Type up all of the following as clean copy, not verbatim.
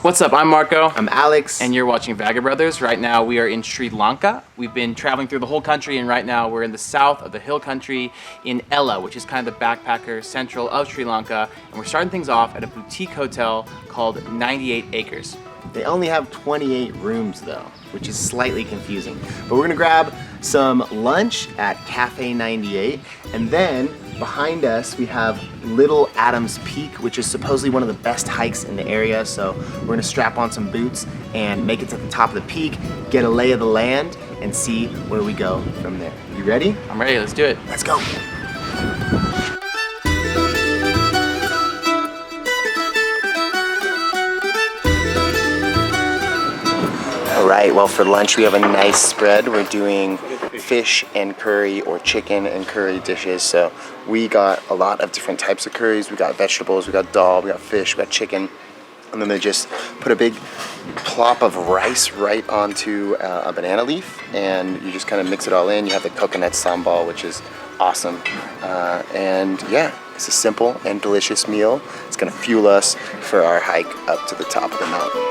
What's up, I'm Marco. I'm Alex. And you're watching Vagabrothers. Right now we are in Sri Lanka. We've been traveling through the whole country, and right now we're in the south of the hill country in Ella, which is kind of the backpacker central of Sri Lanka. And we're starting things off at a boutique hotel called 98 Acres. They only have 28 rooms though, which is slightly confusing. But we're gonna grab some lunch at Cafe 98, and then behind us we have Little Adams Peak, which is supposedly one of the best hikes in the area. So we're gonna strap on some boots and make it to the top of the peak, get a lay of the land, and see where we go from there. You ready? I'm ready, let's do it. Let's go. All right, well, for lunch we have a nice spread. We're doing fish and curry or chicken and curry dishes. So we got a lot of different types of curries. We got vegetables, we got dal, we got fish, we got chicken. And then they just put a big plop of rice right onto a banana leaf, and you just kind of mix it all in. You have the coconut sambal, which is awesome. And yeah, it's a simple and delicious meal. It's gonna fuel us for our hike up to the top of the mountain.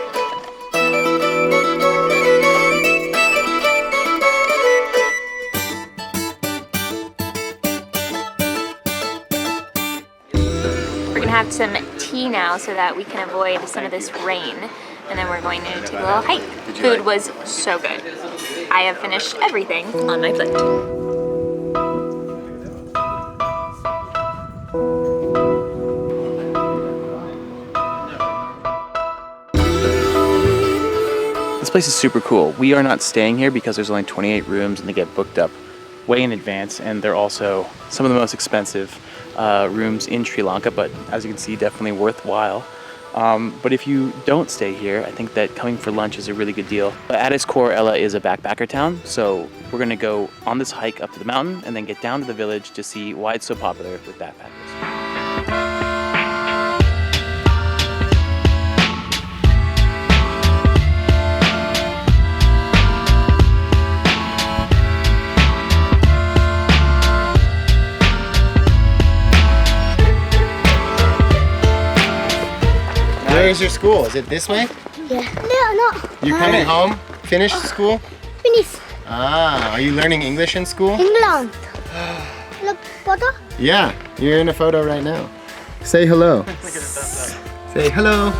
Have some tea now so that we can avoid some of this rain, and then we're going to take a little hike. Food was so good. I have finished everything on my plate. This place is super cool. We are not staying here because there's only 28 rooms and they get booked up way in advance, and they're also some of the most expensive rooms in Sri Lanka, but as you can see, definitely worthwhile. But if you don't stay here, I think that coming for lunch is a really good deal. But at its core, Ella is a backpacker town, so we're gonna go on this hike up to the mountain and then get down to the village to see why it's so popular with backpackers. Where's your school? Is it this way? Yeah. No. You're coming home? Finished school? Finish. Ah, are you learning English in school? England. Look, photo? Yeah, you're in a photo right now. Say hello. Say hello.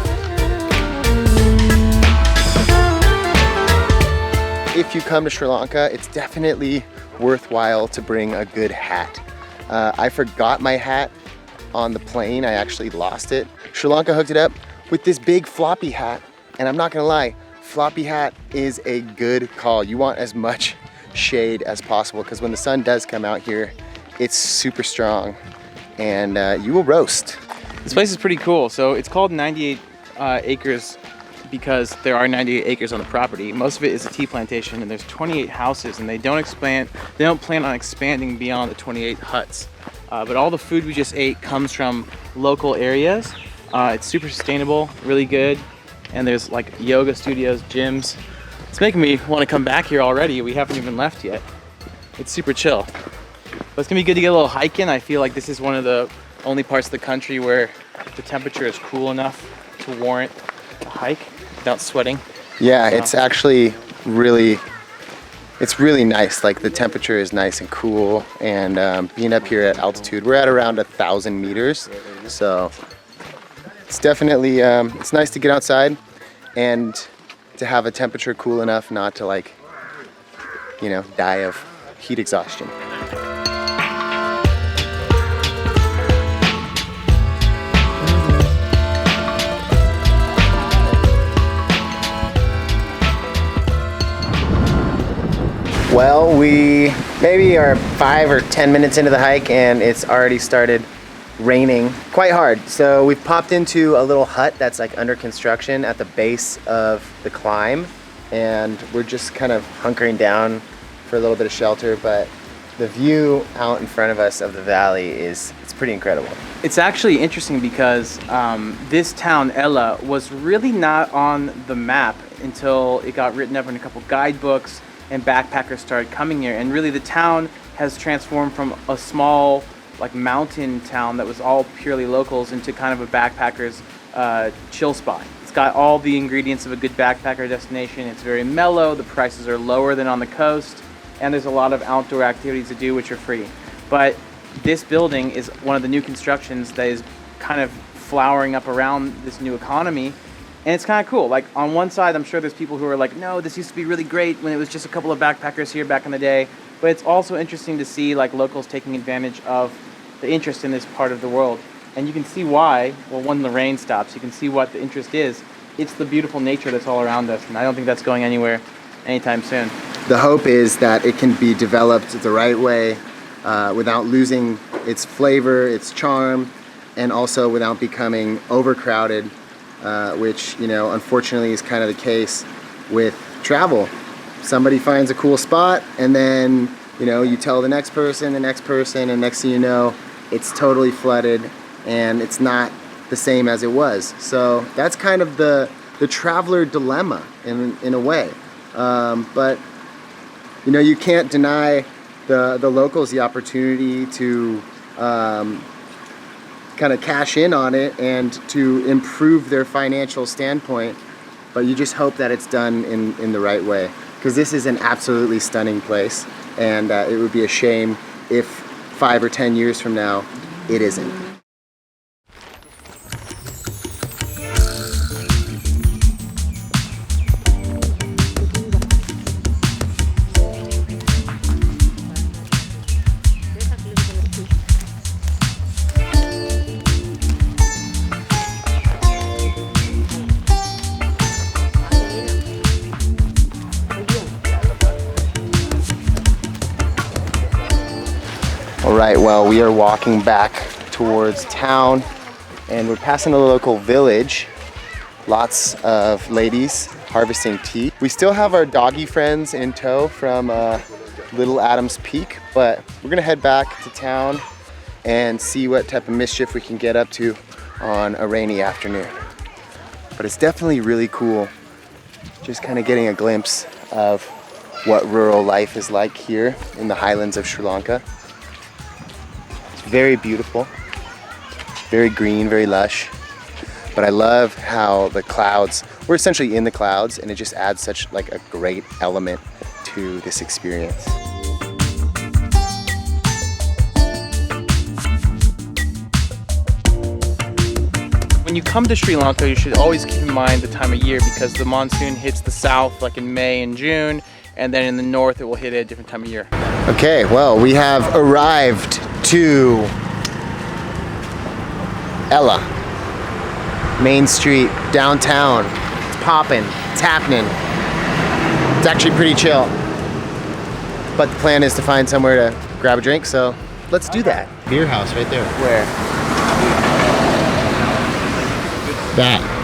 If you come to Sri Lanka, it's definitely worthwhile to bring a good hat. I forgot my hat on the plane. I actually lost it. Sri Lanka hooked it up with this big floppy hat, and I'm not gonna lie, floppy hat is a good call. You want as much shade as possible, because when the sun does come out here, it's super strong and you will roast. This place is pretty cool. So it's called 98 acres because there are 98 acres on the property. Most of it is a tea plantation, and there's 28 houses, and they don't plan on expanding beyond the 28 huts. But all the food we just ate comes from local areas. It's super sustainable, really good, and there's like yoga studios, gyms. It's making me want to come back here already. We haven't even left yet. It's super chill. But it's gonna be good to get a little hike in. I feel like this is one of the only parts of the country where the temperature is cool enough to warrant a hike without sweating. Yeah, it's actually it's really nice. Like, the temperature is nice and cool, and being up here at altitude, we're at around 1,000 meters, so it's definitely it's nice to get outside and to have a temperature cool enough not to, like, you know, die of heat exhaustion. Well, we maybe are 5 or 10 minutes into the hike, and it's already started raining quite hard. So we've popped into a little hut that's like under construction at the base of the climb, and we're just kind of hunkering down for a little bit of shelter, but the view out in front of us of the valley it's pretty incredible. It's actually interesting because this town, Ella, was really not on the map until it got written up in a couple guidebooks and backpackers started coming here. And really the town has transformed from a small like mountain town that was all purely locals into kind of a backpacker's chill spot. It's got all the ingredients of a good backpacker destination. It's very mellow, the prices are lower than on the coast, and there's a lot of outdoor activities to do which are free. But this building is one of the new constructions that is kind of flowering up around this new economy, and it's kind of cool. Like on one side, I'm sure there's people who are like, no, this used to be really great when it was just a couple of backpackers here back in the day. But it's also interesting to see like locals taking advantage of the interest in this part of the world. And you can see why, well, when the rain stops, you can see what the interest is. It's the beautiful nature that's all around us, and I don't think that's going anywhere anytime soon. The hope is that it can be developed the right way without losing its flavor, its charm, and also without becoming overcrowded, which, you know, unfortunately is kind of the case with travel. Somebody finds a cool spot, and then, you know, you tell the next person, and next thing you know, it's totally flooded, and it's not the same as it was. So that's kind of the traveler dilemma in a way. But you know, you can't deny the locals the opportunity to kind of cash in on it and to improve their financial standpoint, but you just hope that it's done in the right way, because this is an absolutely stunning place, and it would be a shame if 5 or 10 years from now it isn't. Alright, well, we are walking back towards town, and we're passing a local village. Lots of ladies harvesting tea. We still have our doggy friends in tow from Little Adams Peak, but we're gonna head back to town and see what type of mischief we can get up to on a rainy afternoon. But it's definitely really cool just kind of getting a glimpse of what rural life is like here in the highlands of Sri Lanka. Very beautiful, very green, very lush. But I love how the clouds, we're essentially in the clouds, and it just adds such like a great element to this experience. When you come to Sri Lanka, you should always keep in mind the time of year, because the monsoon hits the south like in May and June, and then in the north it will hit at a different time of year. Okay, well, we have arrived to Ella, Main Street, downtown. It's popping, it's happening. It's actually pretty chill. But the plan is to find somewhere to grab a drink, so let's do that. Beer house right there. Where? That.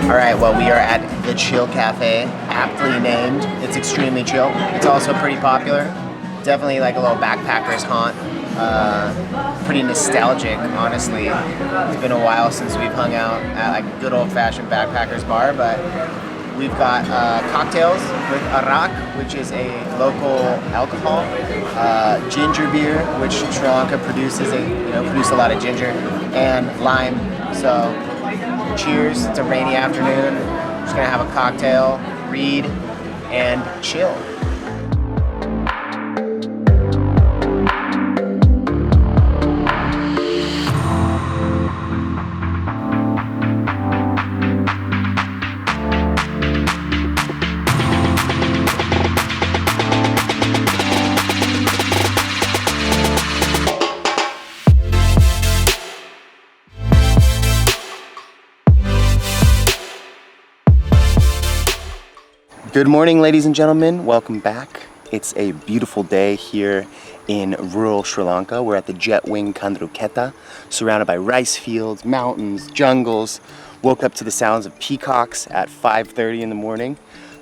Alright, well, we are at the Chill Cafe, aptly named. It's extremely chill. It's also pretty popular. Definitely like a little backpacker's haunt. Pretty nostalgic, honestly. It's been a while since we've hung out at like a good old-fashioned backpacker's bar, but we've got cocktails with arak, which is a local alcohol, ginger beer, which Sri Lanka produces a lot of ginger, and lime. So cheers, it's a rainy afternoon. We're just gonna have a cocktail, read, and chill. Good morning, ladies and gentlemen. Welcome back. It's a beautiful day here in rural Sri Lanka. We're at the Jetwing Kandruketa, surrounded by rice fields, mountains, jungles. Woke up to the sounds of peacocks at 5:30 in the morning.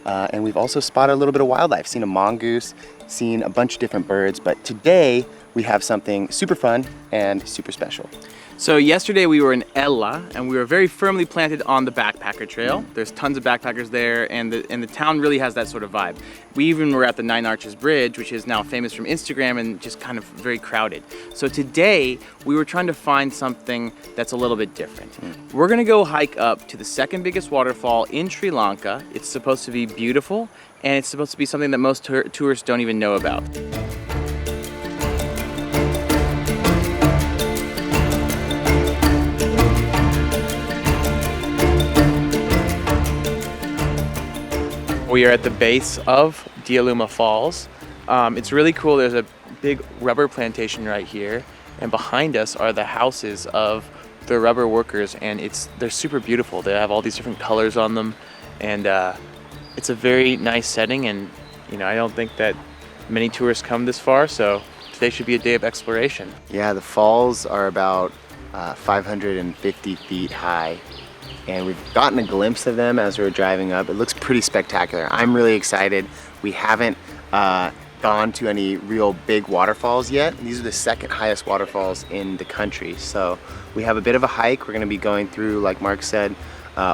And we've also spotted a little bit of wildlife, seen a mongoose, seen a bunch of different birds. But today we have something super fun and super special. So yesterday we were in Ella and we were very firmly planted on the backpacker trail. There's tons of backpackers there and the town really has that sort of vibe. We even were at the Nine Arches Bridge, which is now famous from Instagram and just kind of very crowded. So today we were trying to find something that's a little bit different. We're gonna go hike up to the second biggest waterfall in Sri Lanka. It's supposed to be beautiful and it's supposed to be something that most tourists don't even know about. We are at the base of Diyaluma Falls. It's really cool. There's a big rubber plantation right here, and behind us are the houses of the rubber workers, and they're super beautiful. They have all these different colors on them, and it's a very nice setting. And I don't think that many tourists come this far, so today should be a day of exploration. Yeah, the falls are about 550 feet high. And we've gotten a glimpse of them as we were driving up. It looks pretty spectacular. I'm really excited. We haven't gone to any real big waterfalls yet. These are the second highest waterfalls in the country. So we have a bit of a hike. We're gonna be going through, like Mark said,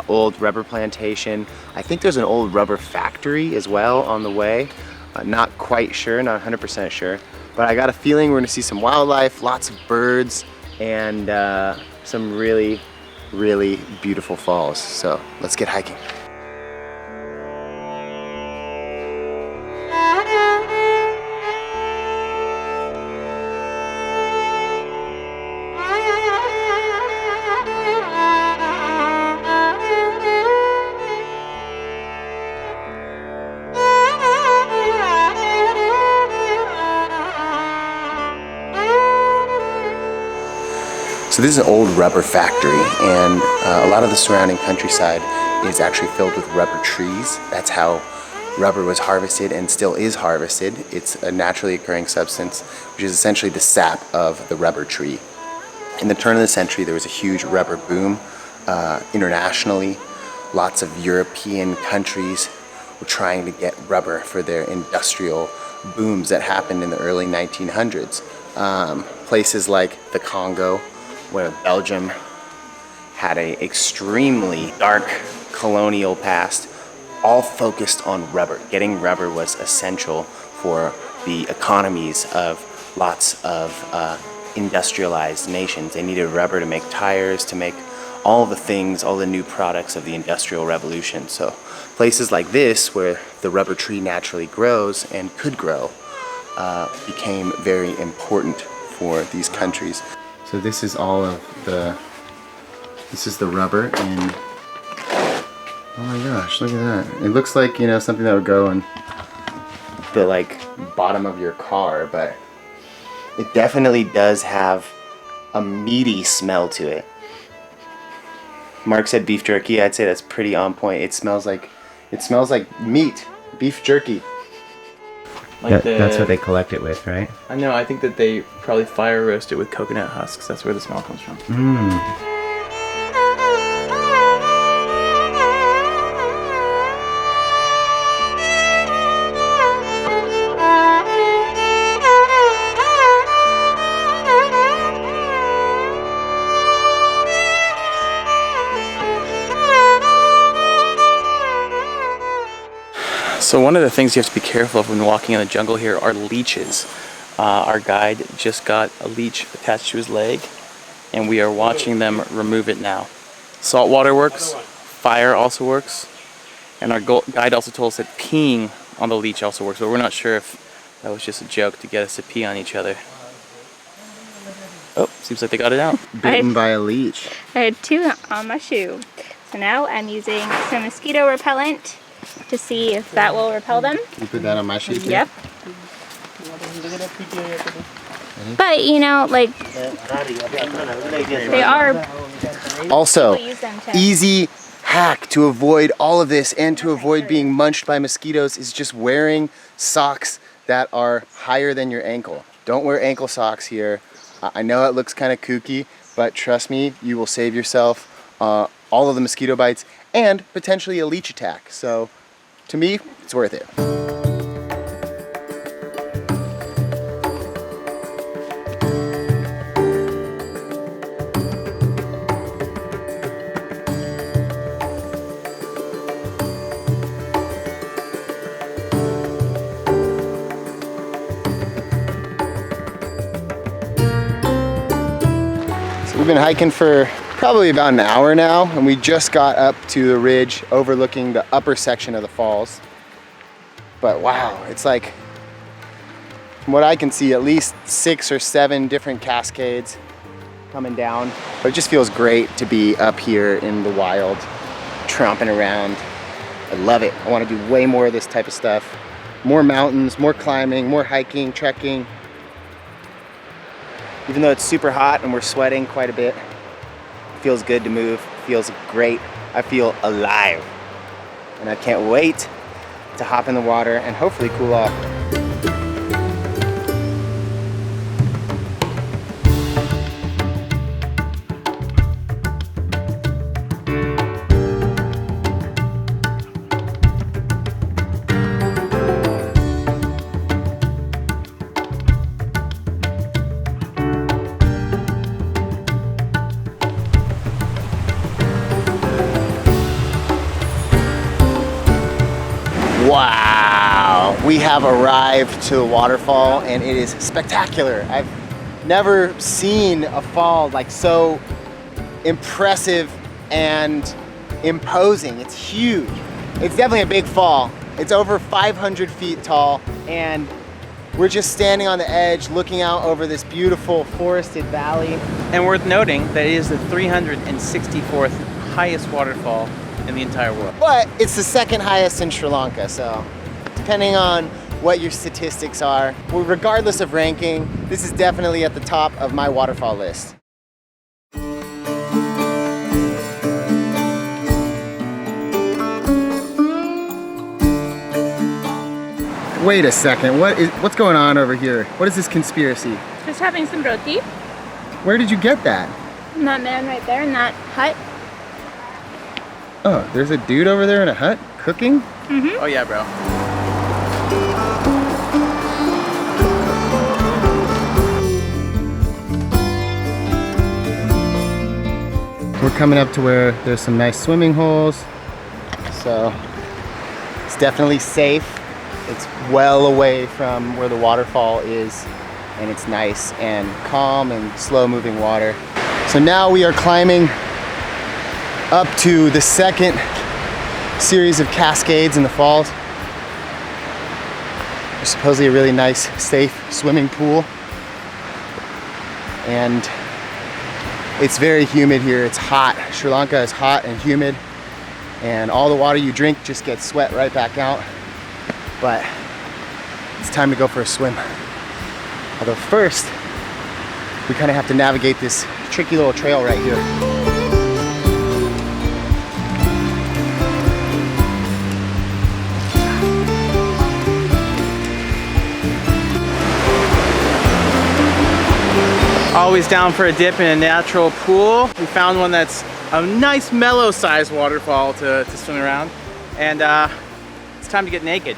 old rubber plantation. I think there's an old rubber factory as well on the way. Not quite sure, not 100% sure. But I got a feeling we're gonna see some wildlife, lots of birds, and some really beautiful falls. So let's get hiking. So this is an old rubber factory, and a lot of the surrounding countryside is actually filled with rubber trees. That's how rubber was harvested and still is harvested. It's a naturally occurring substance, which is essentially the sap of the rubber tree. In the turn of the century, there was a huge rubber boom internationally. Lots of European countries were trying to get rubber for their industrial booms that happened in the early 1900s. Places like the Congo, where Belgium had an extremely dark colonial past, all focused on rubber. Getting rubber was essential for the economies of lots of industrialized nations. They needed rubber to make tires, to make all the things, all the new products of the Industrial Revolution. So places like this, where the rubber tree naturally grows and could grow, became very important for these countries. So this is all of this is the rubber, and oh my gosh, look at that. It looks like, something that would go in the bottom of your car, but it definitely does have a meaty smell to it. Mark said beef jerky. I'd say that's pretty on point. It smells like meat, beef jerky. That's what they collect it with, right? I know, I think that they probably fire roast it with coconut husks. That's where the smell comes from. So one of the things you have to be careful of when walking in the jungle here are leeches. Our guide just got a leech attached to his leg, and we are watching them remove it now. Salt water works, fire also works, and our guide also told us that peeing on the leech also works, but we're not sure if that was just a joke to get us to pee on each other. Oh, seems like they got it out. Bitten by a leech. I had 2 on my shoe. So now I'm using some mosquito repellent to see if that will repel them. You put that on my shoe too? Yep. But they are Also, easy hack to avoid all of this and to avoid being munched by mosquitoes is just wearing socks that are higher than your ankle. Don't wear ankle socks here. I know it looks kind of kooky, but trust me, you will save yourself all of the mosquito bites and potentially a leech attack. So to me, it's worth it. We've been hiking for probably about an hour now, and we just got up to the ridge overlooking the upper section of the falls. But wow, it's like, from what I can see, at least 6 or 7 different cascades coming down. But it just feels great to be up here in the wild, tromping around. I love it. I want to do way more of this type of stuff. More mountains, more climbing, more hiking, trekking. Even though it's super hot and we're sweating quite a bit, it feels good to move, it feels great. I feel alive. And I can't wait to hop in the water and hopefully cool off. Wow, we have arrived to the waterfall and it is spectacular. I've never seen a fall like so impressive and imposing. It's huge. It's definitely a big fall. It's over 500 feet tall and we're just standing on the edge looking out over this beautiful forested valley. And worth noting that it is the 364th highest waterfall in the entire world. But it's the second highest in Sri Lanka, so depending on what your statistics are, well, regardless of ranking, this is definitely at the top of my waterfall list. Wait a second, what's going on over here? What is this conspiracy? Just having some roti. Where did you get that? From that man right there in that hut. Oh, there's a dude over there in a hut cooking? Mm-hmm. Oh yeah, bro. We're coming up to where there's some nice swimming holes. So it's definitely safe. It's well away from where the waterfall is, and it's nice and calm and slow moving water. So now we are climbing up to the second series of cascades in the falls. There's supposedly a really nice, safe swimming pool. And it's very humid here. It's hot. Sri Lanka is hot and humid. And all the water you drink just gets sweat right back out. But it's time to go for a swim. Although first, we kind of have to navigate this tricky little trail right here. Always down for a dip in a natural pool. We found one that's a nice mellow sized waterfall to swim around. And it's time to get naked.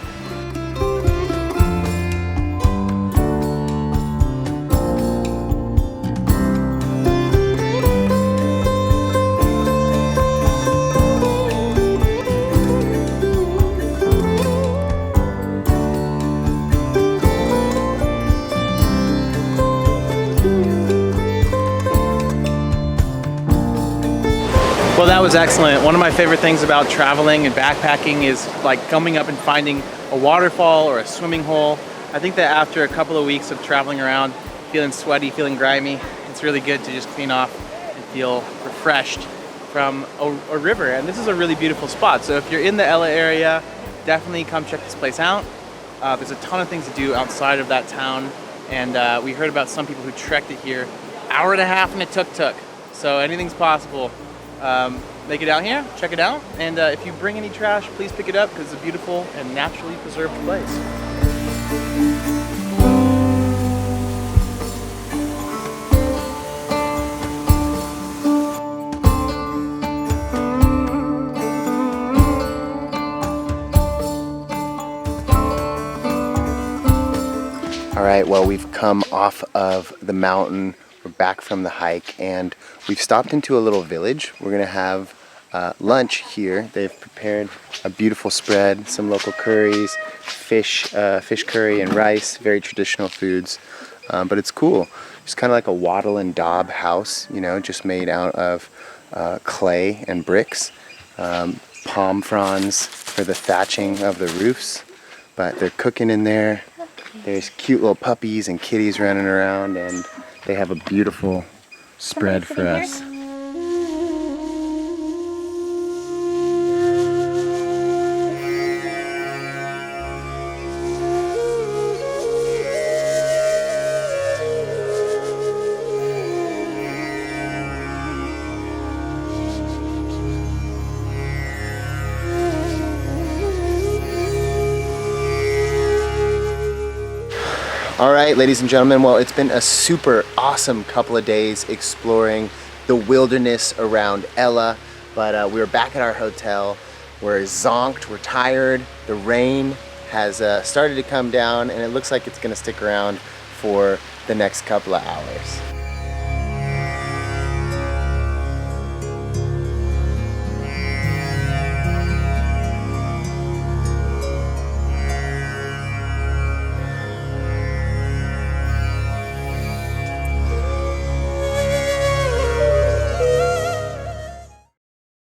Well, that was excellent. One of my favorite things about traveling and backpacking is like coming up and finding a waterfall or a swimming hole. I think that after a couple of weeks of traveling around, feeling sweaty, feeling grimy, it's really good to just clean off and feel refreshed from a river. And this is a really beautiful spot. So if you're in the Ella area, definitely come check this place out. There's a ton of things to do outside of that town. And we heard about some people who trekked it here, hour and a half in a tuk-tuk. So anything's possible. they get out here, check it out, and if you bring any trash, please pick it up because it's a beautiful and naturally preserved place. All right, well, we've come off of the mountain. We're back from the hike, and we've stopped into a little village. We're gonna have lunch here. They've prepared a beautiful spread, some local curries, fish curry and rice, very traditional foods. But it's cool. It's kind of like a wattle and daub house, you know, just made out of clay and bricks. Palm fronds for the thatching of the roofs, but they're cooking in there. There's cute little puppies and kitties running around, and they have a beautiful spread for us. All right, ladies and gentlemen, well, it's been a super awesome couple of days exploring the wilderness around Ella, but we're back at our hotel. We're zonked, we're tired. The rain has started to come down, and it looks like it's gonna stick around for the next couple of hours.